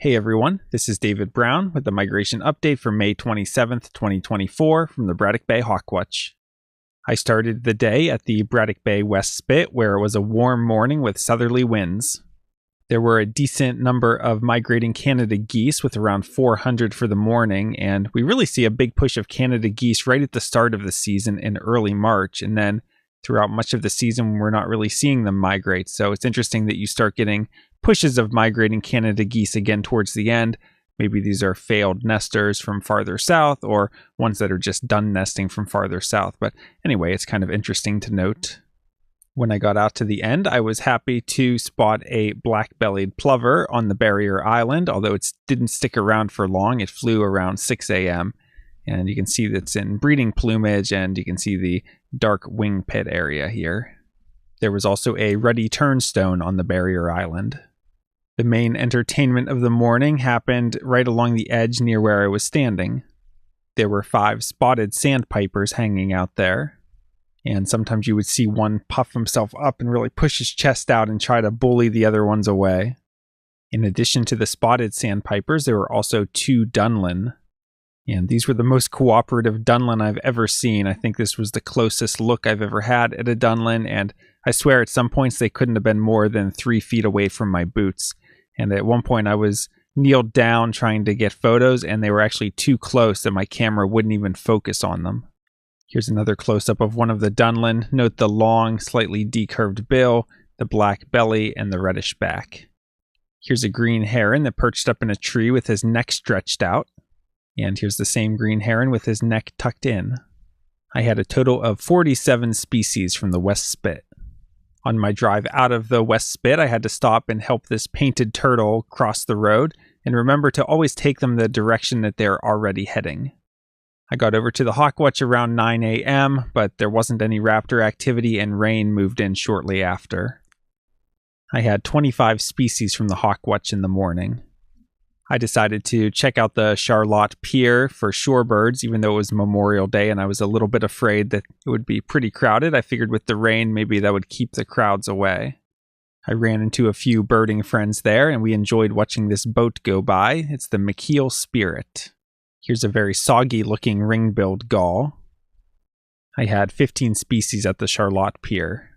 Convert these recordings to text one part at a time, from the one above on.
Hey everyone, this is David Brown with the migration update for May 27th, 2024 from the Braddock Bay Hawk Watch. I started the day at the Braddock Bay West Spit where it was a warm morning with southerly winds. There were a decent number of migrating Canada geese with around 400 for the morning, and we really see a big push of Canada geese right at the start of the season in early March, and then throughout much of the season we're not really seeing them migrate. So it's interesting that you start getting pushes of migrating Canada geese again towards the end. Maybe these are failed nesters from farther south or ones that are just done nesting from farther south. But anyway, it's kind of interesting to note. When I got out to the end, I was happy to spot a black-bellied plover on the barrier island, although it didn't stick around for long. It flew around 6 a.m. And you can see that it's in breeding plumage, and you can see the dark wing pit area here. There was also a ruddy turnstone on the barrier island. The main entertainment of the morning happened right along the edge near where I was standing. There were 5 spotted sandpipers hanging out there, and sometimes you would see one puff himself up and really push his chest out and try to bully the other ones away. In addition to the spotted sandpipers, there were also 2 Dunlin, and these were the most cooperative Dunlin I've ever seen. I think this was the closest look I've ever had at a Dunlin, and I swear at some points they couldn't have been more than 3 feet away from my boots. And at one point I was kneeled down trying to get photos, and they were actually too close that my camera wouldn't even focus on them. Here's another close-up of one of the Dunlin. Note the long, slightly decurved bill, the black belly, and the reddish back. Here's a green heron that perched up in a tree with his neck stretched out. And here's the same green heron with his neck tucked in. I had a total of 47 species from the West Spit. On my drive out of the West Spit, I had to stop and help this painted turtle cross the road, and remember to always take them the direction that they're already heading. I got over to the Hawkwatch around 9 a.m., but there wasn't any raptor activity, and rain moved in shortly after. I had 25 species from the Hawkwatch in the morning. I decided to check out the Charlotte Pier for shorebirds, even though it was Memorial Day and I was a little bit afraid that it would be pretty crowded. I figured with the rain, maybe that would keep the crowds away. I ran into a few birding friends there, and we enjoyed watching this boat go by. It's the McKeel Spirit. Here's a very soggy-looking ring-billed gull. I had 15 species at the Charlotte Pier.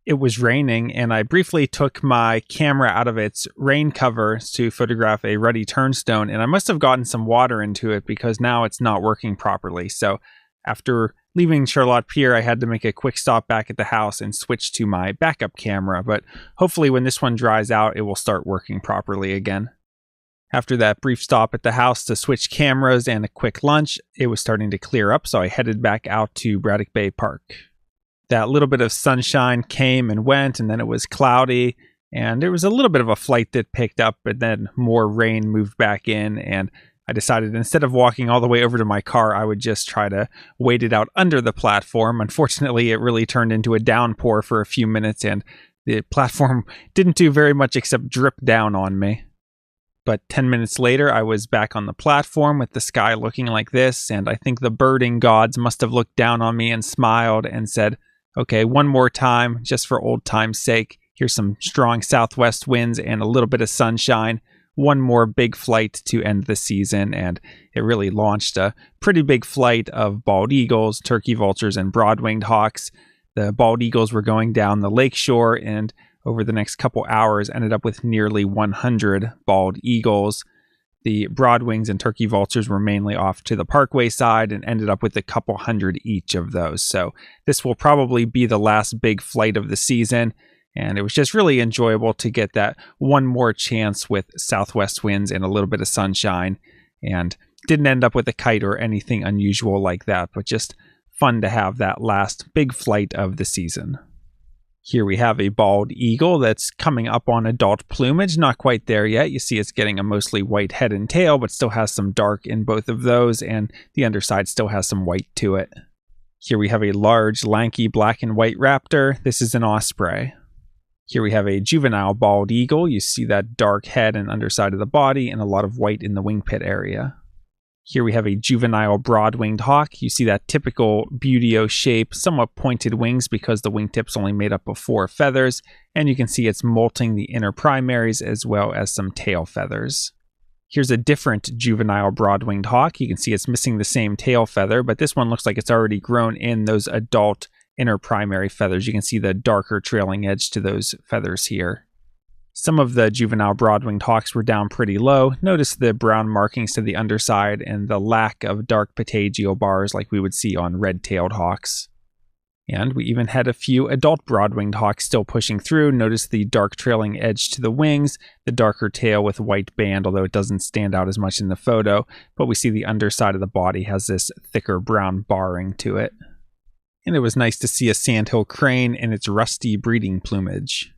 It was raining, and I briefly took my camera out of its rain cover to photograph a ruddy turnstone, and I must have gotten some water into it because now it's not working properly. So after leaving Charlotte Pier, I had to make a quick stop back at the house and switch to my backup camera, but hopefully when this one dries out, it will start working properly again. After that brief stop at the house to switch cameras and a quick lunch, it was starting to clear up, so I headed back out to Braddock Bay Park. That little bit of sunshine came and went, and then it was cloudy, and there was a little bit of a flight that picked up, but then more rain moved back in, and I decided instead of walking all the way over to my car, I would just try to wait it out under the platform. Unfortunately, it really turned into a downpour for a few minutes, and the platform didn't do very much except drip down on me. But 10 minutes later, I was back on the platform with the sky looking like this, and I think the birding gods must have looked down on me and smiled and said, okay, one more time, just for old time's sake. Here's some strong southwest winds and a little bit of sunshine. One more big flight to end the season, and it really launched a pretty big flight of bald eagles, turkey vultures, and broad-winged hawks. The bald eagles were going down the lakeshore, and over the next couple hours ended up with nearly 100 bald eagles. The broadwings and turkey vultures were mainly off to the parkway side and ended up with a couple hundred each of those. So this will probably be the last big flight of the season. And it was just really enjoyable to get that one more chance with southwest winds and a little bit of sunshine. And didn't end up with a kite or anything unusual like that, but just fun to have that last big flight of the season. Here we have a bald eagle that's coming up on adult plumage, not quite there yet. You see it's getting a mostly white head and tail, but still has some dark in both of those, and the underside still has some white to it. Here we have a large, lanky black and white raptor. This is an osprey. Here we have a juvenile bald eagle. You see that dark head and underside of the body and a lot of white in the wing pit area. Here we have a juvenile broad-winged hawk. You see that typical Buteo shape, somewhat pointed wings because the wingtip's only made up of 4 feathers, and you can see it's molting the inner primaries as well as some tail feathers. Here's a different juvenile broad-winged hawk. You can see it's missing the same tail feather, but this one looks like it's already grown in those adult inner primary feathers. You can see the darker trailing edge to those feathers here. Some of the juvenile broad-winged hawks were down pretty low. Notice the brown markings to the underside and the lack of dark petagio bars like we would see on red-tailed hawks. And we even had a few adult broad-winged hawks still pushing through. Notice the dark trailing edge to the wings, the darker tail with white band, although it doesn't stand out as much in the photo, but we see the underside of the body has this thicker brown barring to it. And it was nice to see a sandhill crane in its rusty breeding plumage.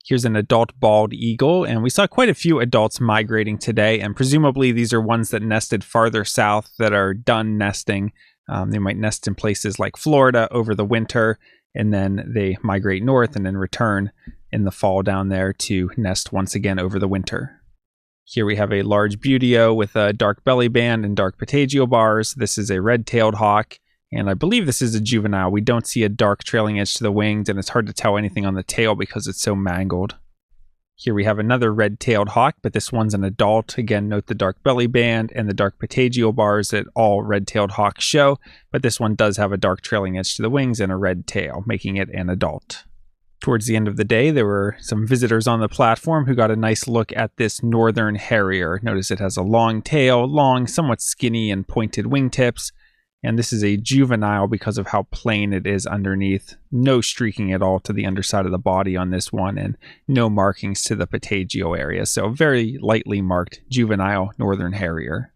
Here's an adult bald eagle, and we saw quite a few adults migrating today, and presumably these are ones that nested farther south that are done nesting. They might nest in places like Florida over the winter, and then they migrate north and then return in the fall down there to nest once again over the winter. Here we have a large buteo with a dark belly band and dark petagio bars. This is a red-tailed hawk, and I believe this is a juvenile. We don't see a dark trailing edge to the wings, and it's hard to tell anything on the tail because it's so mangled. Here we have another red-tailed hawk, but this one's an adult. Again, note the dark belly band and the dark petagio bars that all red-tailed hawks show, but this one does have a dark trailing edge to the wings and a red tail, making it an adult. Towards the end of the day, there were some visitors on the platform who got a nice look at this northern harrier. Notice it has a long tail, long, somewhat skinny and pointed wingtips, and this is a juvenile because of how plain it is underneath. No streaking at all to the underside of the body on this one, and no markings to the petagio area. So very lightly marked juvenile northern harrier.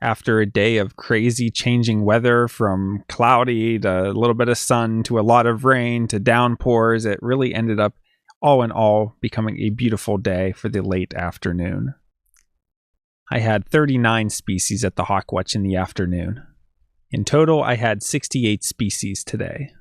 After a day of crazy changing weather from cloudy to a little bit of sun to a lot of rain to downpours, it really ended up all in all becoming a beautiful day for the late afternoon. I had 39 species at the Hawkwatch in the afternoon. In total, I had 68 species today.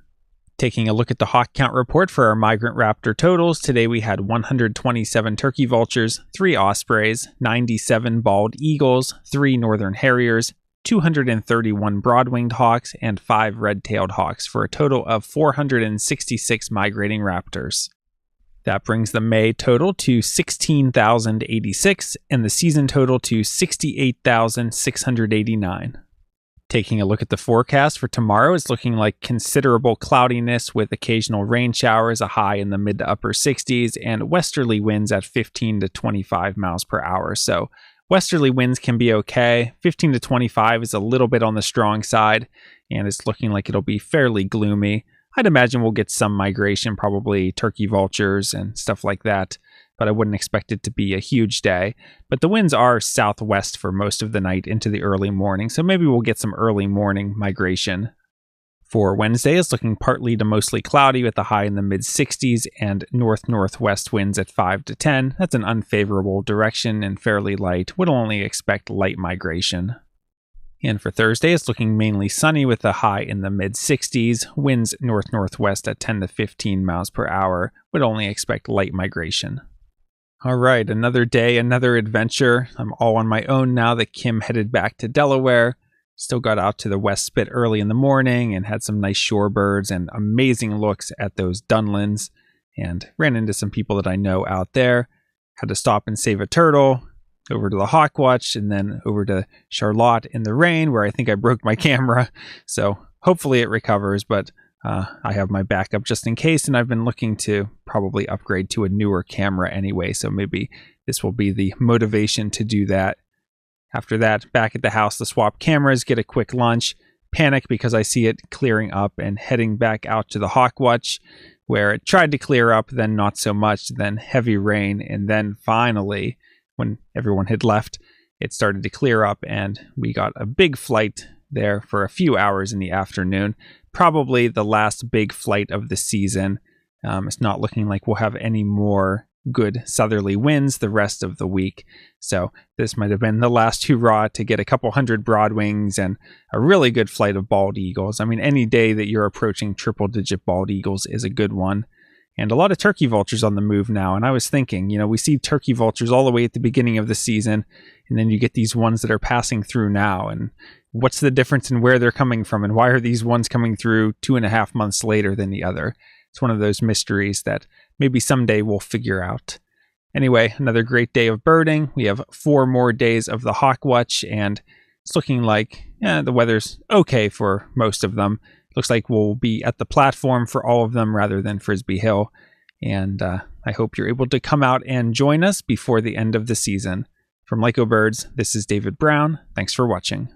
Taking a look at the hawk count report for our migrant raptor totals, today we had 127 turkey vultures, 3 ospreys, 97 bald eagles, 3 northern harriers, 231 broad-winged hawks, and 5 red-tailed hawks, for a total of 466 migrating raptors. That brings the May total to 16,086 and the season total to 68,689. Taking a look at the forecast for tomorrow, it's looking like considerable cloudiness with occasional rain showers, a high in the mid to upper 60s, and westerly winds at 15 to 25 miles per hour. So westerly winds can be okay. 15 to 25 is a little bit on the strong side, and it's looking like it'll be fairly gloomy. I'd imagine we'll get some migration, probably turkey vultures and stuff like that, but I wouldn't expect it to be a huge day. But the winds are southwest for most of the night into the early morning, so maybe we'll get some early morning migration. For Wednesday, it's looking partly to mostly cloudy with a high in the mid-60s and north-northwest winds at 5 to 10. That's an unfavorable direction and fairly light. We'd only expect light migration. And for Thursday, it's looking mainly sunny with a high in the mid-60s, winds north-northwest at 10 to 15 miles per hour. Would only expect light migration. All right, another day, another adventure. I'm all on my own now that Kim headed back to Delaware. Still got out to the West Spit early in the morning and had some nice shorebirds and amazing looks at those Dunlins, and ran into some people that I know out there. Had to stop and save a turtle, over to the Hawkwatch, and then over to Charlotte in the rain, where I think I broke my camera. So hopefully it recovers, but I have my backup just in case, and I've been looking to probably upgrade to a newer camera anyway, so maybe this will be the motivation to do that. After that, back at the house to swap cameras, get a quick lunch, panic because I see it clearing up, and heading back out to the Hawkwatch, where it tried to clear up, then not so much, then heavy rain, and then finally, when everyone had left, it started to clear up, and we got a big flight there for a few hours in the afternoon. Probably the last big flight of the season. It's not looking like we'll have any more good southerly winds the rest of the week. So this might have been the last hurrah to get a couple hundred broadwings and a really good flight of bald eagles. I mean, any day that you're approaching triple-digit bald eagles is a good one. And a lot of turkey vultures on the move now. And I was thinking, we see turkey vultures all the way at the beginning of the season, and then you get these ones that are passing through now. And what's the difference in where they're coming from, and why are these ones coming through 2.5 months later than the other? It's one of those mysteries that maybe someday we'll figure out. Anyway, another great day of birding. We have 4 more days of the Hawkwatch, and it's looking like the weather's okay for most of them. Looks like we'll be at the platform for all of them rather than Frisbee Hill. And I hope you're able to come out and join us before the end of the season. From Lyco Birds, this is David Brown. Thanks for watching.